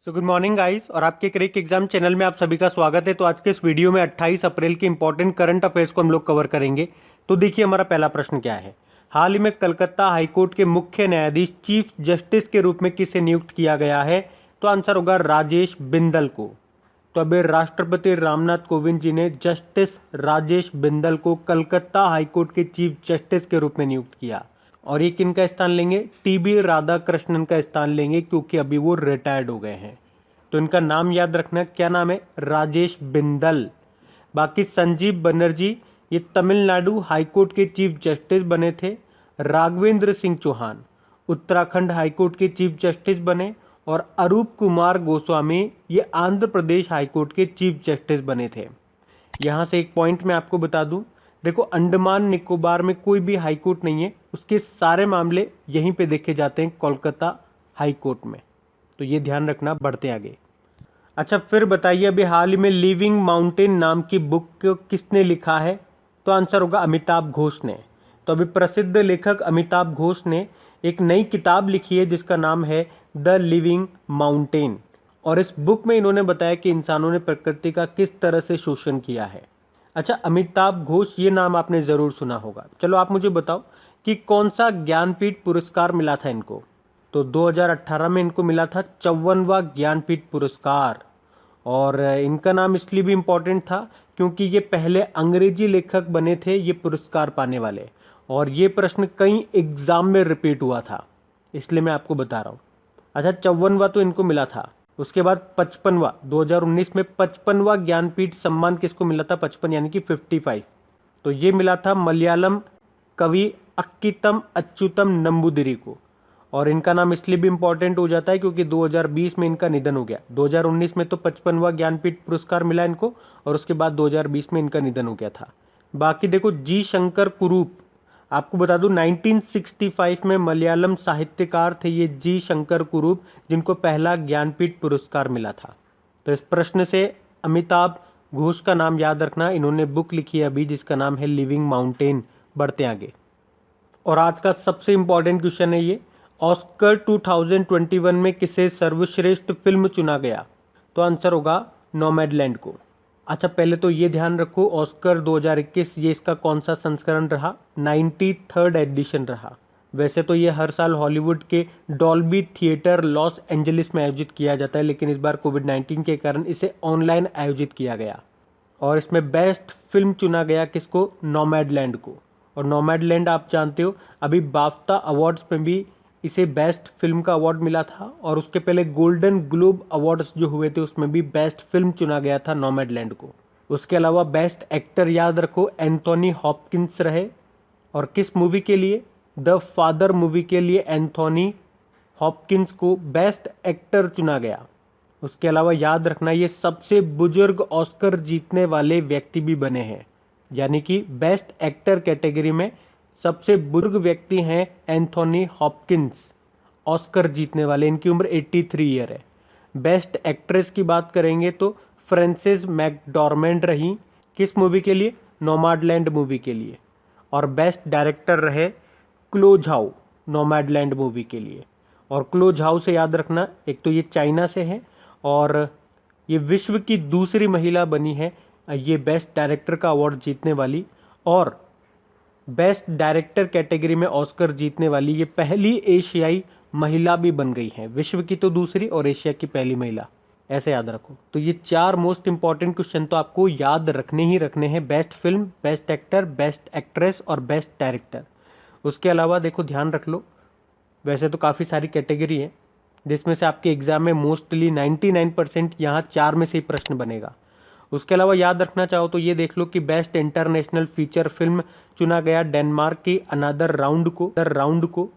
So good morning guys और आपके क्रिक exam channel में आप सभी का स्वागत है। तो आज के इस वीडियो में 28 अप्रैल के इंपॉर्टेंट करंट अफेयर्स को हम लोग कवर करेंगे। तो देखिए हमारा पहला प्रश्न क्या है। हाल ही में कलकत्ता हाईकोर्ट के मुख्य न्यायाधीश चीफ जस्टिस के रूप में किसे नियुक्त किया गया है? तो आंसर होगा राजेश बिंदल को। तो अभी राष्ट्रपति रामनाथ कोविंद जी ने जस्टिस राजेश बिंदल को कलकत्ता हाईकोर्ट के चीफ जस्टिस के रूप में नियुक्त किया। और ये किन का स्थान लेंगे? टीबी राधाकृष्णन का स्थान लेंगे, क्योंकि अभी वो रिटायर्ड हो गए हैं। तो इनका नाम याद रखना, क्या नाम है? राजेश बिंदल। बाकी संजीव बनर्जी ये तमिलनाडु हाईकोर्ट के चीफ जस्टिस बने थे। राघवेंद्र सिंह चौहान उत्तराखंड हाईकोर्ट के चीफ जस्टिस बने। और अरूप कुमार गोस्वामी ये आंध्र प्रदेश हाईकोर्ट के चीफ जस्टिस बने थे। यहाँ से एक पॉइंट मैं आपको बता दूं, देखो अंडमान निकोबार में कोई भी हाईकोर्ट नहीं है, उसके सारे मामले यहीं पे देखे जाते हैं कोलकाता हाईकोर्ट में। तो ये ध्यान रखना। बढ़ते आगे। अच्छा फिर बताइए, अभी हाल ही में लिविंग माउंटेन नाम की बुक को किसने लिखा है? तो आंसर होगा अमिताभ घोष ने। तो अभी प्रसिद्ध लेखक अमिताभ घोष ने एक नई किताब लिखी है जिसका नाम है द लिविंग माउंटेन। और इस बुक में इन्होंने बताया कि इंसानों ने प्रकृति का किस तरह से शोषण किया है। अच्छा, अमिताभ घोष ये नाम आपने जरूर सुना होगा। चलो आप मुझे बताओ कि कौन सा ज्ञानपीठ पुरस्कार मिला था इनको? तो 2018 में इनको मिला था 54वां ज्ञानपीठ पुरस्कार। और इनका नाम इसलिए भी इम्पोर्टेंट था क्योंकि ये पहले अंग्रेजी लेखक बने थे ये पुरस्कार पाने वाले। और ये प्रश्न कई एग्जाम में रिपीट हुआ था, इसलिए मैं आपको बता रहा हूँ। अच्छा, 54वां तो इनको मिला था। उसके बाद 55वां 2019 में 55वां ज्ञानपीठ सम्मान किसको मिला था? 55 यानी कि 55। तो ये मिला था मलयालम कवि अक्कीतम अच्युतम नंबूदिरी को। और इनका नाम इसलिए भी इंपॉर्टेंट हो जाता है क्योंकि 2020 में इनका निधन हो गया। 2019 में तो 55वां ज्ञानपीठ पुरस्कार मिला इनको, और उसके बाद 2020 में इनका निधन हो गया था। बाकी देखो जी शंकर कुरूप, आपको बता दूं 1965 में मलयालम साहित्यकार थे ये जी शंकर कुरूप, जिनको पहला ज्ञानपीठ पुरस्कार मिला था। तो इस प्रश्न से अमिताभ घोष का नाम याद रखना। इन्होंने बुक लिखी है अभी जिसका नाम है लिविंग माउंटेन। बढ़ते आगे। और आज का सबसे इंपॉर्टेंट क्वेश्चन है ये, ऑस्कर 2021 में किसे सर्वश्रेष्ठ फिल्म चुना गया? तो आंसर होगा नोमैडलैंड को। अच्छा पहले तो ये ध्यान रखो, ऑस्कर 2021 ये इसका कौन सा संस्करण रहा? 93rd एडिशन रहा। वैसे तो ये हर साल हॉलीवुड के डॉल्बी थिएटर लॉस एंजलिस में आयोजित किया जाता है, लेकिन इस बार कोविड-19 के कारण इसे ऑनलाइन आयोजित किया गया। और इसमें बेस्ट फिल्म चुना गया किसको? नोमैडलैंड को। और नोमैडलैंड आप जानते हो अभी बाफ्ता अवार्ड्स में भी इसे बेस्ट फिल्म का अवार्ड मिला था। और उसके पहले गोल्डन ग्लोब अवार्ड्स जो हुए थे उसमें भी बेस्ट फिल्म चुना गया था नोमैडलैंड को। उसके अलावा बेस्ट एक्टर याद रखो एंथोनी हॉपकिंस रहे। और किस मूवी के लिए? द फादर मूवी के लिए एंथोनी हॉपकिंस को बेस्ट एक्टर चुना गया। उसके अलावा याद रखना ये सबसे बुजुर्ग ऑस्कर जीतने वाले व्यक्ति भी बने हैं, यानी कि बेस्ट एक्टर कैटेगरी में सबसे बुजुर्ग व्यक्ति हैं एंथोनी हॉपकिंस, ऑस्कर जीतने वाले। इनकी उम्र 83 ईयर है। बेस्ट एक्ट्रेस की बात करेंगे तो फ्रांसिस मैकडॉर्मेंड रही। किस मूवी के लिए? नोमैडलैंड मूवी के लिए। और बेस्ट डायरेक्टर रहे क्लो झाओ नोमैडलैंड मूवी के लिए। और क्लो झाओ से याद रखना, एक तो ये चाइना से है और ये विश्व की दूसरी महिला बनी है ये बेस्ट डायरेक्टर का अवार्ड जीतने वाली। और बेस्ट डायरेक्टर कैटेगरी में ऑस्कर जीतने वाली ये पहली एशियाई महिला भी बन गई है। विश्व की तो दूसरी और एशिया की पहली महिला, ऐसे याद रखो। तो ये 4 मोस्ट इंपॉर्टेंट क्वेश्चन तो आपको याद रखने ही रखने हैं। Best film, best actor, best actress और बेस्ट डायरेक्टर। उसके अलावा देखो ध्यान रख लो, वैसे तो काफ़ी सारी कैटेगरी है जिसमें से आपके एग्जाम में मोस्टली 99% यहाँ 4 में से ही प्रश्न बनेगा। उसके अलावा याद रखना चाहो तो ये देख लो कि बेस्ट इंटरनेशनल फीचर फिल्म चुना गया डेनमार्क की अनदर राउंड को।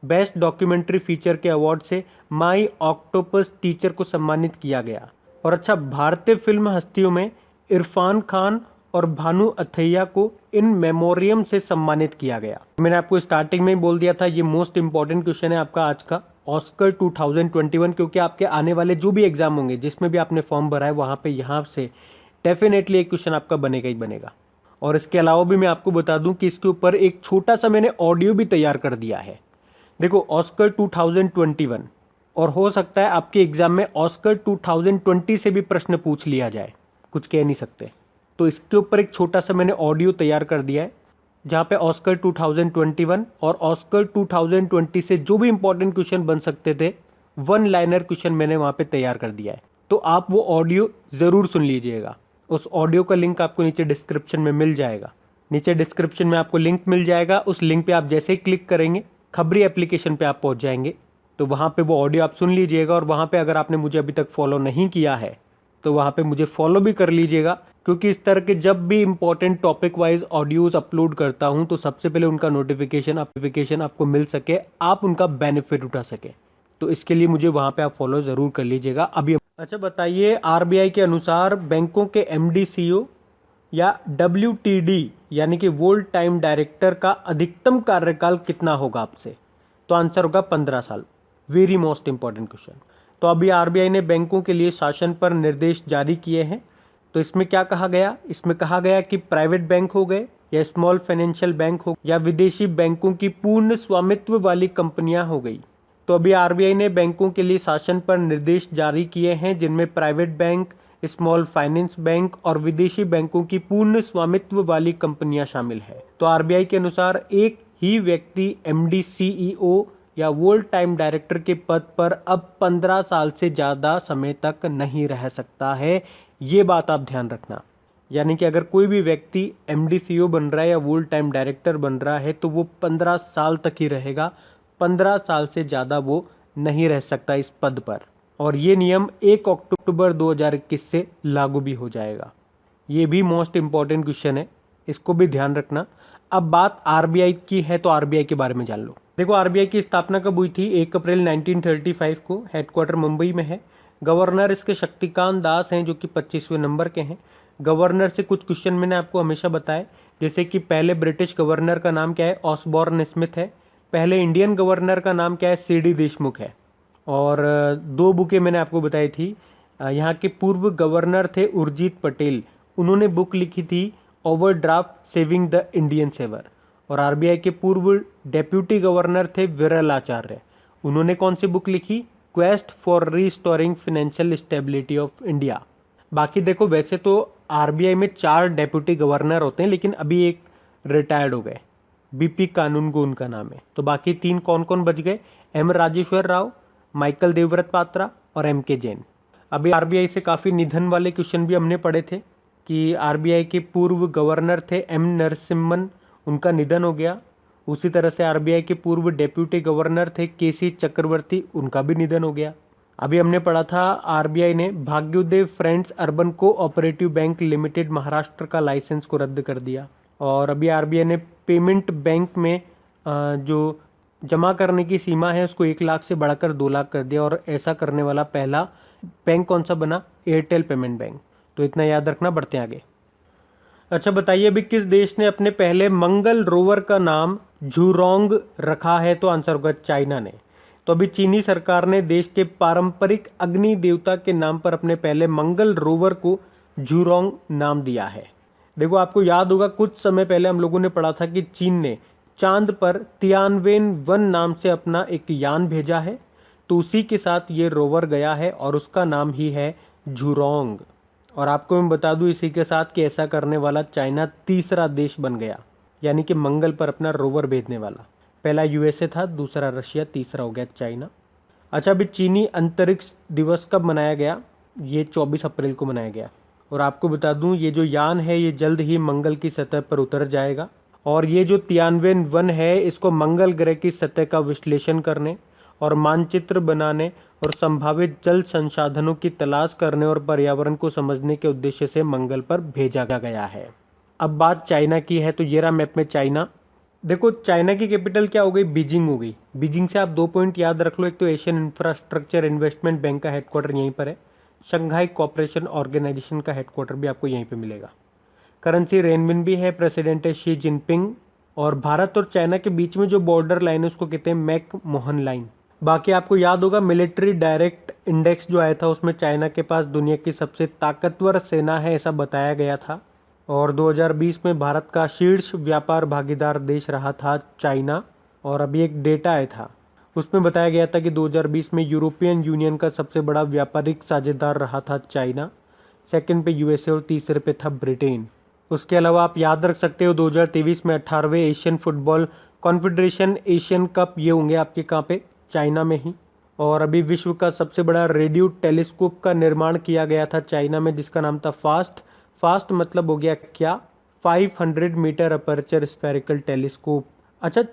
बेस्ट डॉक्यूमेंट्री फीचर के अवार्ड से माई ऑक्टोपस टीचर को सम्मानित किया गया। और अच्छा, भारतीय फिल्म हस्तियों में इरफान खान और भानु अथैया को इन मेमोरियम से सम्मानित किया गया। मैंने आपको स्टार्टिंग में ही बोल दिया था ये मोस्ट इंपॉर्टेंट क्वेश्चन है आपका आज का, ऑस्कर 2021, क्योंकि आपके आने वाले जो भी एग्जाम होंगे जिसमें भी आपने फॉर्म भरा है वहां पे यहाँ से डेफिनेटली एक क्वेश्चन आपका बनेगा ही बनेगा। और इसके अलावा भी मैं आपको बता दूं कि इसके ऊपर एक छोटा सा मैंने ऑडियो भी तैयार कर दिया है। देखो ऑस्कर 2021 और हो सकता है आपके एग्जाम में ऑस्कर 2020 से भी प्रश्न पूछ लिया जाए, कुछ कह नहीं सकते। तो इसके ऊपर एक छोटा सा मैंने ऑडियो तैयार कर दिया है जहाँ पे ऑस्कर 2021 और ऑस्कर 2020 से जो भी इंपॉर्टेंट क्वेश्चन बन सकते थे, वन लाइनर क्वेश्चन मैंने वहाँ पे तैयार कर दिया है। तो आप वो ऑडियो ज़रूर सुन लीजिएगा। उस ऑडियो का लिंक आपको नीचे डिस्क्रिप्शन में मिल जाएगा। नीचे डिस्क्रिप्शन में आपको लिंक मिल जाएगा। उस लिंक पे आप जैसे ही क्लिक करेंगे खबरी एप्लीकेशन पे आप पहुंच जाएंगे। तो वहाँ पे वो ऑडियो आप सुन लीजिएगा और वहाँ पे अगर आपने मुझे अभी तक फॉलो नहीं किया है तो वहाँ पे मुझे फॉलो भी कर लीजिएगा, क्योंकि इस तरह के जब भी important topic wise audios upload करता हूँ तो सबसे पहले उनका नोटिफिकेशन आपको मिल सके, आप उनका बेनिफिट उठा सके। तो इसके लिए मुझे वहाँ पे आप फॉलो ज़रूर कर लीजिएगा। अभी अच्छा बताइए, आरबीआई के अनुसार बैंकों के एमडी सीईओ या WTD यानी कि वोल्ड टाइम डायरेक्टर का अधिकतम कार्यकाल कितना होगा आपसे? तो आंसर होगा 15 साल। Very most important question. तो अभी आरबीआई ने बैंकों के लिए शासन पर निर्देश जारी किए हैं। तो इसमें क्या कहा गया? इसमें कहा गया कि प्राइवेट बैंक हो गए या स्मॉल फाइनेंशियल बैंक हो या विदेशी बैंकों की पूर्ण स्वामित्व वाली कंपनियां हो गई। तो अभी आरबीआई ने बैंकों के लिए शासन पर निर्देश जारी किए हैं जिनमें private bank, small finance bank और विदेशी बैंकों की पूर्ण स्वामित्व वाली कंपनियां शामिल है। तो आरबीआई के अनुसार एक ही व्यक्ति एमडी, सीईओ या वोल्ड टाइम डायरेक्टर के पद पर अब 15 साल से ज़्यादा समय तक नहीं रह सकता है। ये बात आप ध्यान रखना। यानी कि अगर कोई भी व्यक्ति एमडी, सीईओ बन रहा है या वोल्ड टाइम डायरेक्टर बन रहा है तो वो 15 साल तक ही रहेगा। 15 साल से ज़्यादा वो नहीं रह सकता इस पद पर। और ये नियम 1 अक्टूबर 2021 से लागू भी हो जाएगा। ये भी मोस्ट इंपॉर्टेंट क्वेश्चन है, इसको भी ध्यान रखना। अब बात आरबीआई की है तो आरबीआई के बारे में जान लो। देखो, आरबीआई की स्थापना कब हुई थी? 1 अप्रैल 1935 को। हेडक्वार्टर मुंबई में है। गवर्नर इसके शक्तिकांत दास हैं जो कि 25वें नंबर के हैं। गवर्नर से कुछ क्वेश्चन मैंने आपको हमेशा बताए, जैसे कि पहले ब्रिटिश गवर्नर का नाम क्या है? ऑसबॉर्न स्मिथ है। पहले इंडियन गवर्नर का नाम क्या है? सीडी देशमुख है। और 2 बुकें मैंने आपको बताई थी। यहाँ के पूर्व गवर्नर थे उर्जित पटेल, उन्होंने बुक लिखी थी overdraft saving the Indian saver. और आरबीआई के पूर्व डेप्यूटी गवर्नर थे विरल आचार्य, उन्होंने कौन सी बुक लिखी? Quest for restoring financial stability of India. बाकी देखो, वैसे तो आरबीआई में 4 डेप्यूटी गवर्नर होते हैं, लेकिन अभी एक रिटायर्ड हो गए, बीपी कानूनगो उनका नाम है। तो बाकी 3 कौन कौन बच गए? एम राजेश्वर राव, माइकल देवव्रत पात्रा और एम.के. जैन। अभी आरबीआई से काफ़ी निधन वाले क्वेश्चन भी हमने पढ़े थे कि आरबीआई के पूर्व गवर्नर थे एम नरसिम्हन, उनका निधन हो गया। उसी तरह से आरबीआई के पूर्व डेप्यूटी गवर्नर थे केसी चक्रवर्ती, उनका भी निधन हो गया। अभी हमने पढ़ा था आरबीआई ने Bhagyoday friends urban cooperative bank limited Maharashtra का लाइसेंस को रद्द कर दिया। और अभी आरबीआई ने पेमेंट बैंक में जो जमा करने की सीमा है उसको 1 लाख से बढ़ाकर 2 लाख कर दिया। और ऐसा करने वाला पहला बैंक कौन सा बना? Airtel payment bank. तो इतना याद रखना, बढ़ते हैं आगे। अच्छा बताइए, अभी किस देश ने अपने पहले मंगल रोवर का नाम झुरोंग रखा है? तो आंसर होगा चाइना ने। तो अभी चीनी सरकार ने देश के पारंपरिक अग्नि देवता के नाम पर अपने पहले मंगल रोवर को झुरोंग नाम दिया है। देखो, आपको याद होगा कुछ समय पहले हम लोगों ने पढ़ा था कि चीन ने चांद पर तियानवेन-1 नाम से अपना एक यान भेजा है। तो उसी के साथ ये रोवर गया है और उसका नाम ही है झुरोंग। और आपको मैं बता दूं इसी के साथ कि ऐसा करने वाला चाइना तीसरा देश बन गया, यानी कि मंगल पर अपना रोवर भेजने वाला। पहला यूएसए था, दूसरा रशिया, तीसरा हो गया चाइना। अच्छा, अभी चीनी अंतरिक्ष दिवस कब मनाया गया? ये 24 अप्रैल को मनाया गया। और आपको बता दूं ये जो यान है ये जल्द ही मंगल की सतह पर उतर जाएगा। और ये जो तियानवेन-1 है इसको मंगल ग्रह की सतह का विश्लेषण करने और मानचित्र बनाने और संभावित जल संसाधनों की तलाश करने और पर्यावरण को समझने के उद्देश्य से मंगल पर भेजा गया है। अब बात चाइना की है, तो ये रहा मैप में चाइना। देखो, चाइना की कैपिटल क्या हो गई? बीजिंग हो गई। बीजिंग से आप 2 पॉइंट याद रख लो, एक तो एशियन इंफ्रास्ट्रक्चर इन्वेस्टमेंट बैंक का हेडक्वार्टर यहीं पर है, शंघाई कोऑपरेशन ऑर्गेनाइजेशन का हेडक्वार्टर भी आपको यहीं पे मिलेगा। करेंसी रेनमिनबी है, प्रेसिडेंट है शी जिनपिंग। और भारत और चाइना के बीच में जो बॉर्डर लाइन है उसको कहते हैं मैक मोहन लाइन। बाकी आपको याद होगा मिलिट्री डायरेक्ट इंडेक्स जो आया था उसमें चाइना के पास दुनिया की सबसे ताकतवर सेना है ऐसा बताया गया था। और 2020 में भारत का शीर्ष व्यापार भागीदार देश रहा था चाइना। और अभी एक डेटा आया था उसमें बताया गया था कि 2020 में यूरोपियन यूनियन का सबसे बड़ा व्यापारिक साझेदार रहा था चाइना, सेकंड पे यूएसए और तीसरे पे था ब्रिटेन। उसके अलावा आप याद रख सकते हो 2023 में 18वें Asian Football Confederation Asian Cup ये होंगे आपके कहाँ पे, चाइना में ही। और अभी विश्व का सबसे बड़ा रेडियो टेलीस्कोप का निर्माण किया गया था चाइना में, जिसका नाम था फास्ट मतलब हो गया क्या, 500 मीटर अपर्चर स्फेरिकल टेलीस्कोप। अच्छा,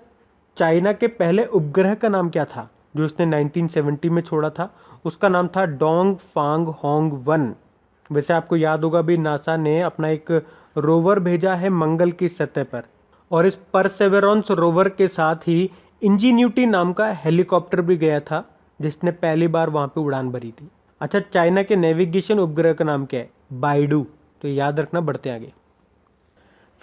चाइना के पहले उपग्रह का नाम क्या था जो इसने 1970 में छोड़ा था? उसका नाम था डोंग फांग होंग 1। वैसे आपको याद होगा भी नासा ने अपना एक रोवर भेजा है मंगल की सतह पर, और इस परसेवेरेंस रोवर के साथ ही इंजीन्यूटी नाम का हेलीकॉप्टर भी गया था जिसने पहली बार वहां पे उड़ान भरी थी। अच्छा, चाइना के नेविगेशन उपग्रह का नाम क्या है? बाइडू। तो याद रखना, बढ़ते आगे।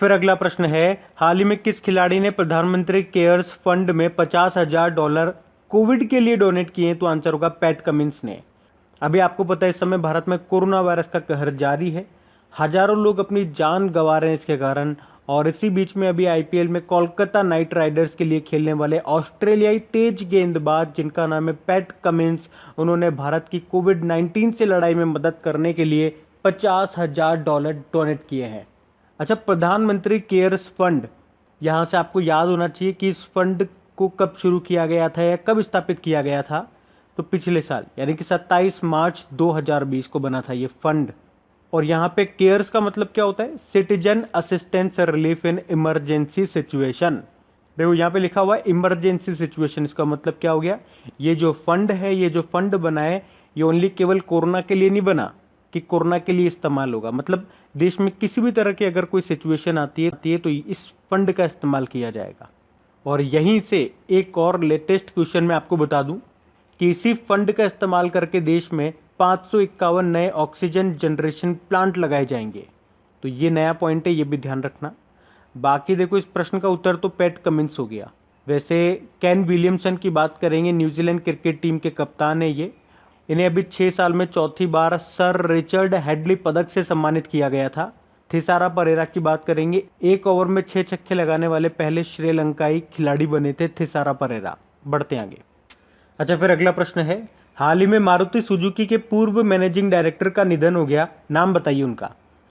फिर अगला प्रश्न है, हाल ही में किस खिलाड़ी ने प्रधानमंत्री केयर्स फंड में $50,000 कोविड के लिए डोनेट किए? तो आंसर होगा पैट कमिंस ने। अभी आपको पता है इस समय भारत में कोरोना वायरस का कहर जारी है, हजारों लोग अपनी जान गंवा रहे हैं इसके कारण। और इसी बीच में अभी आईपीएल में कोलकाता नाइट राइडर्स के लिए खेलने वाले ऑस्ट्रेलियाई तेज गेंदबाज जिनका नाम है पैट कमिंस, उन्होंने भारत की कोविड-19 से लड़ाई में मदद करने के लिए $50,000 डोनेट किए हैं। अच्छा, प्रधानमंत्री केयर्स फंड, यहाँ से आपको याद होना चाहिए कि इस फंड को कब शुरू किया गया था या कब स्थापित किया गया था? तो पिछले साल यानी कि 27 मार्च 2020 को बना था ये फंड। और यहाँ पे केयर्स का मतलब क्या होता है? Citizen assistance relief in emergency situation. देखो यहाँ पे लिखा हुआ है इमरजेंसी सिचुएशन, इसका मतलब क्या हो गया? ये जो फंड है, ये जो फंड बना है, ये ओनली केवल कोरोना के लिए नहीं बना कि कोरोना के लिए इस्तेमाल होगा, मतलब देश में किसी भी तरह की अगर कोई सिचुएशन आती है तो इस फंड का इस्तेमाल किया जाएगा। और यहीं से एक और लेटेस्ट क्वेश्चन मैं आपको बता दूं कि इसी फंड का इस्तेमाल करके देश में 551 नए ऑक्सीजन जनरेशन प्लांट लगाए जाएंगे। तो ये नया पॉइंट है, ये भी ध्यान रखना। बाकी देखो इस प्रश्न का उत्तर तो पैट कमिंस हो गया। वैसे केन विलियमसन की बात करेंगे, न्यूजीलैंड क्रिकेट टीम के कप्तान है ये। इन्हें अभी 6 साल में चौथी बार सर रिचर्ड हेडली पदक से सम्मानित किया गया था। थिसारा परेरा की बात करेंगे, 1 ओवर में 6 छक्के लगाने वाले पहले श्रीलंकाई खिलाड़ी बने थे थिसारा परेरा। बढ़ते आगे। अच्छा, फिर अगला प्रश्न है, हाल ही में मारुति सुजुकी के पूर्व मैनेजिंग डायरेक्टर का निधन हो गया, नाम बताइए उनका।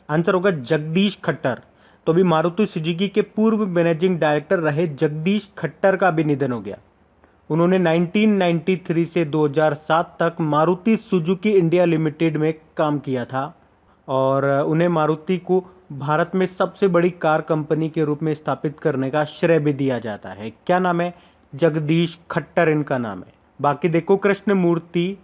आंसर होगा जगदीश खट्टर। तो अभी मारुति सुजुकी के पूर्व मैनेजिंग डायरेक्टर रहे जगदीश खट्टर का भी निधन हो गया। उन्होंने 1993 से 2007 तक मारुति सुजुकी इंडिया लिमिटेड में काम किया था और उन्हें मारुति को भारत में सबसे बड़ी कार कंपनी के रूप में स्थापित करने का श्रेय भी दिया जाता है। क्या नाम है? जगदीश खट्टर इनका नाम है। बाकी देखो कृष्णमूर्ति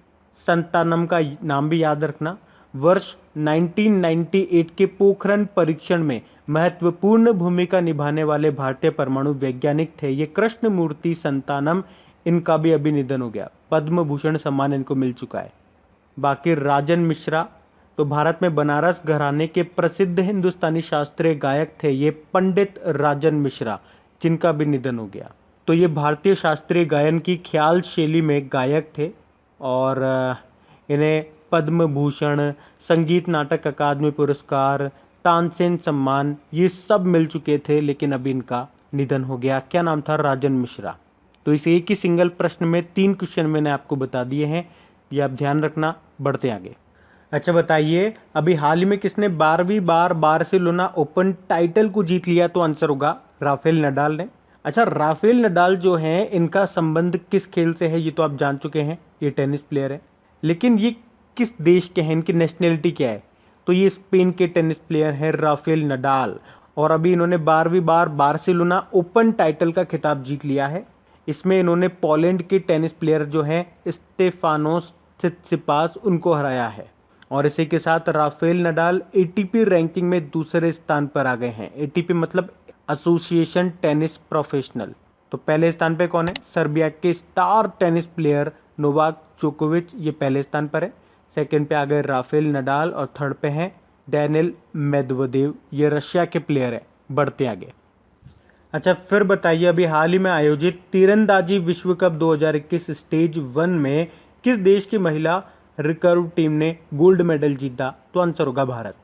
संतानम का नाम भी याद रखना। वर्ष 1998 के पोखरण परीक्षण में महत्वपूर्ण भूमिका निभाने वाले भारतीय परमाणु वैज्ञानिक थे ये कृष्णमूर्ति संतानम। इनका भी अभी निधन हो गया, पद्म भूषण सम्मान इनको मिल चुका है। बाकी राजन मिश्रा, तो भारत में बनारस घराने के प्रसिद्ध हिंदुस्तानी शास्त्रीय गायक थे ये पंडित राजन मिश्रा, जिनका भी निधन हो गया। तो ये भारतीय शास्त्रीय गायन की ख्याल शैली में गायक थे और इन्हें पद्म भूषण, संगीत नाटक अकादमी पुरस्कार, तानसेन सम्मान ये सब मिल चुके थे, लेकिन अभी इनका निधन हो गया। क्या नाम था? राजन मिश्रा। तो इस एक ही सिंगल प्रश्न में 3 क्वेश्चन मैंने आपको बता दिए हैं, ये आप ध्यान रखना। बढ़ते आगे। अच्छा बताइए, अभी हाल ही में किसने 12वीं बार बार्सिलोना ओपन टाइटल को जीत लिया? तो आंसर होगा राफेल नडाल ने। अच्छा, राफेल नडाल जो हैं इनका संबंध किस खेल से है ये तो आप जान चुके हैं, ये टेनिस प्लेयर है। लेकिन ये किस देश के हैं, इनकी नेशनलिटी क्या है? तो ये स्पेन के टेनिस प्लेयर हैं राफेल नडाल, और अभी इन्होंने 12वीं बार बार्सिलोना ओपन टाइटल का खिताब जीत लिया है। इसमें इन्होंने पोलैंड के टेनिस प्लेयर जो हैं स्टेफानोस सित्सिपास उनको हराया है। और इसी के साथ राफेल नडाल एटीपी रैंकिंग में दूसरे स्थान पर आ गए हैं। एटीपी मतलब एसोसिएशन टेनिस प्रोफेशनल। तो पहले स्थान पे कौन है? सर्बिया के स्टार टेनिस प्लेयर नोवाक जोकोविच, ये पहले स्थान पर है। सेकंड पे आ गए राफेल नडाल और थर्ड पे हैं डैनियल मेदवेदेव, ये रशिया के प्लेयर है। बढ़ते आगे। अच्छा, फिर बताइए, अभी हाल ही में आयोजित तीरंदाजी विश्व कप 2021 स्टेज 1 में किस देश की महिला रिकर्व टीम ने गोल्ड मेडल जीता? तो आंसर होगा भारत।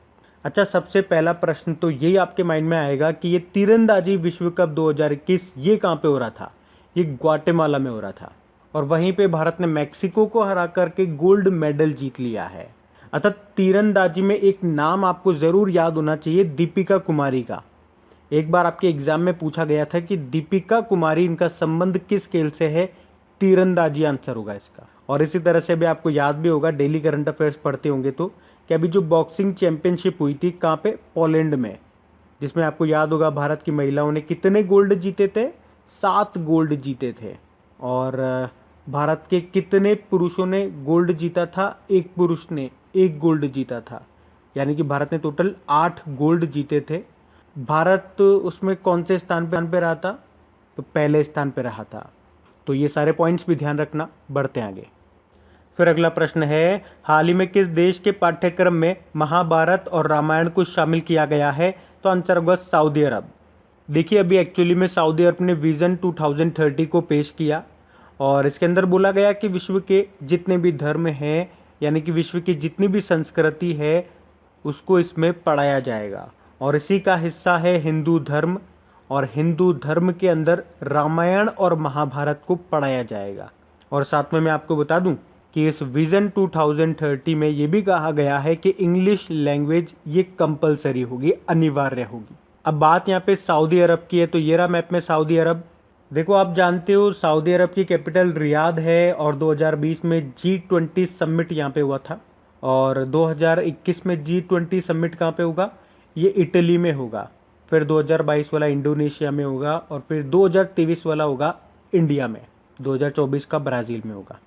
अच्छा, सबसे पहला प्रश्न तो यही आपके माइंड में आएगा कि ये तीरंदाजी विश्व कप 2021 ये कहाँ पे हो रहा था? ये ग्वाटेमाला में हो रहा था। और वहीं पे भारत ने मैक्सिको को हरा करके गोल्ड मेडल जीत लिया है। अतः तीरंदाजी में एक नाम आपको ज़रूर याद होना चाहिए, दीपिका कुमारी का। एक बार आपके एग्जाम में पूछा गया था कि दीपिका कुमारी, इनका संबंध किस खेल से है? तीरंदाजी आंसर होगा इसका। और इसी तरह से भी आपको याद भी होगा, डेली करंट अफेयर्स पढ़ते होंगे तो, कि अभी जो बॉक्सिंग चैंपियनशिप हुई थी कहाँ पे? पोलैंड में, जिसमें आपको याद होगा भारत की महिलाओं ने कितने गोल्ड जीते थे? 7 गोल्ड जीते थे। और भारत के कितने पुरुषों ने गोल्ड जीता था? एक पुरुष ने 1 गोल्ड जीता था, यानी कि भारत ने टोटल 8 गोल्ड जीते थे। भारत उसमें कौन से स्थान पे रहा था? तो पहले स्थान पे रहा था। तो ये सारे पॉइंट्स भी ध्यान रखना। बढ़ते आगे। फिर अगला प्रश्न है, हाल ही में किस देश के पाठ्यक्रम में महाभारत और रामायण को शामिल किया गया है? तो आंसर होगा सऊदी अरब। देखिए, अभी एक्चुअली में सऊदी अरब ने विजन 2030 को पेश किया और इसके अंदर बोला गया कि विश्व के जितने भी धर्म हैं, यानी कि विश्व की जितनी भी संस्कृति है, उसको इसमें पढ़ाया जाएगा। और इसी का हिस्सा है हिंदू धर्म, और हिंदू धर्म के अंदर रामायण और महाभारत को पढ़ाया जाएगा। और साथ में मैं आपको बता दूं कि इस विजन 2030 में ये भी कहा गया है कि इंग्लिश लैंग्वेज ये कंपलसरी होगी, अनिवार्य होगी। अब बात यहाँ पे सऊदी अरब की है, तो ये रहा मैप में सऊदी अरब। देखो, आप जानते हो सऊदी अरब की कैपिटल रियाद है और 2020 में G20 समिट यहाँ पे हुआ था। और 2021 में G20 समिट कहाँ पे होगा? ये इटली में होगा। फिर 2022 वाला इंडोनेशिया में होगा और फिर 2023 वाला होगा इंडिया में, 2024 का ब्राज़ील में होगा।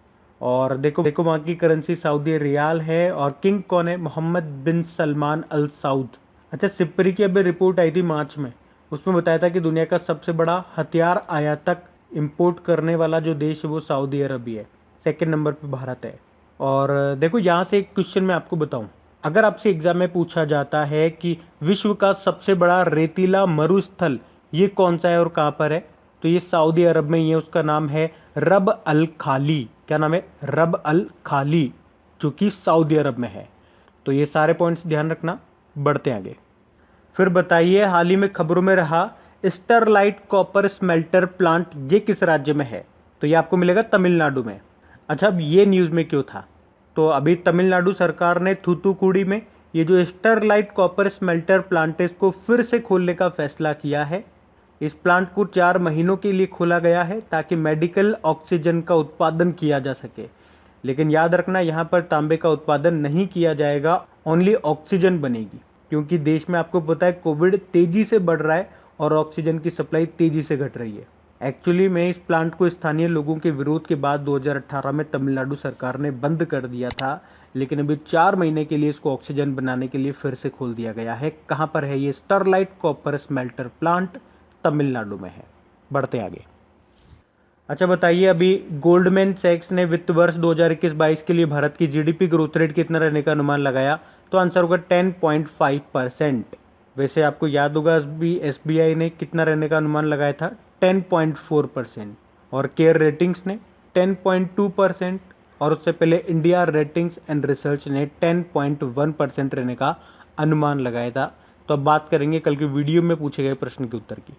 और देखो वहाँ की करेंसी सऊदी रियाल है। और किंग कौन है? मोहम्मद बिन सलमान अल सऊद। अच्छा, सिप्री की अभी रिपोर्ट आई थी मार्च में, उसमें बताया था कि दुनिया का सबसे बड़ा हथियार आयातक इंपोर्ट करने वाला जो देश है वो सऊदी अरब ही है। 2nd नंबर पे भारत है। और देखो, यहाँ से एक क्वेश्चन मैं आपको बताऊँ, अगर आपसे एग्जाम में पूछा जाता है कि विश्व का सबसे बड़ा रेतीला मरुस्थल ये कौन सा है और कहाँ पर है, तो ये सऊदी अरब में ही है। उसका नाम है रब अल खाली। क्या नाम है? रब अल खाली, जो कि सऊदी अरब में है। तो ये सारे पॉइंट्स ध्यान रखना। बढ़ते आगे। फिर बताइए, हाल ही में खबरों में रहा स्टरलाइट कॉपर स्मेल्टर प्लांट ये किस राज्य में है? तो ये आपको मिलेगा तमिलनाडु में। अच्छा, अब ये न्यूज़ में क्यों था? तो अभी तमिलनाडु सरकार ने थूथुकुडी में ये जो स्टरलाइट कॉपर स्मेल्टर प्लांट है, इसको फिर से खोलने का फैसला किया है। इस प्लांट को 4 महीनों के लिए खोला गया है ताकि मेडिकल ऑक्सीजन का उत्पादन किया जा सके। लेकिन याद रखना, यहाँ पर तांबे का उत्पादन नहीं किया जाएगा, ओनली ऑक्सीजन बनेगी, क्योंकि देश में आपको पता है कोविड तेजी से बढ़ रहा है और ऑक्सीजन की सप्लाई तेजी से घट रही है। एक्चुअली में इस प्लांट को स्थानीय लोगों के विरोध के बाद 2018 में तमिलनाडु सरकार ने बंद कर दिया था, लेकिन अभी 4 महीने के लिए इसको ऑक्सीजन बनाने के लिए फिर से खोल दिया गया है। कहाँ पर है ये Sterlite copper smelter plant? Tamil Nadu में है। बढ़ते आगे। अच्छा बताइए, अभी गोल्डमैन सैक्स ने वित्त वर्ष 2021-22 के लिए भारत की जीडीपी ग्रोथ रेट कितना रहने का अनुमान लगाया? तो आंसर होगा 10.5%। वैसे आपको याद होगा अभी एसबीआई ने कितना रहने का अनुमान लगाया था? 10.4%। और केयर रेटिंग्स ने 10.2%। और उससे पहले इंडिया रेटिंग्स एंड रिसर्च ने 10.1% रहने का अनुमान लगाया था। तो अब बात करेंगे कल की वीडियो में पूछे गए प्रश्न के उत्तर की।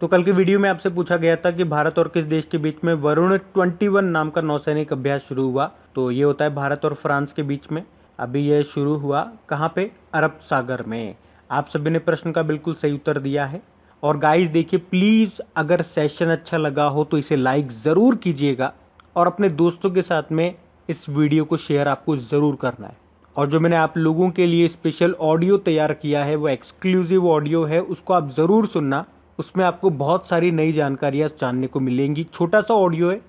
तो कल की वीडियो में आपसे पूछा गया था कि भारत और किस देश के बीच में वरुण 21 नाम का नौसैनिक अभ्यास शुरू हुआ? तो ये होता है भारत और फ्रांस के बीच में। अभी यह शुरू हुआ कहाँ पे? अरब सागर में। आप सभी ने प्रश्न का बिल्कुल सही उत्तर दिया है। और गाइस देखिए, प्लीज़ अगर सेशन अच्छा लगा हो तो इसे लाइक ज़रूर कीजिएगा और अपने दोस्तों के साथ में इस वीडियो को शेयर आपको ज़रूर करना है। और जो मैंने आप लोगों के लिए स्पेशल ऑडियो तैयार किया है वो एक्सक्लूसिव ऑडियो है, उसको आप ज़रूर सुनना। उसमें आपको बहुत सारी नई जानकारियाँ जानने को मिलेंगी। छोटा सा ऑडियो है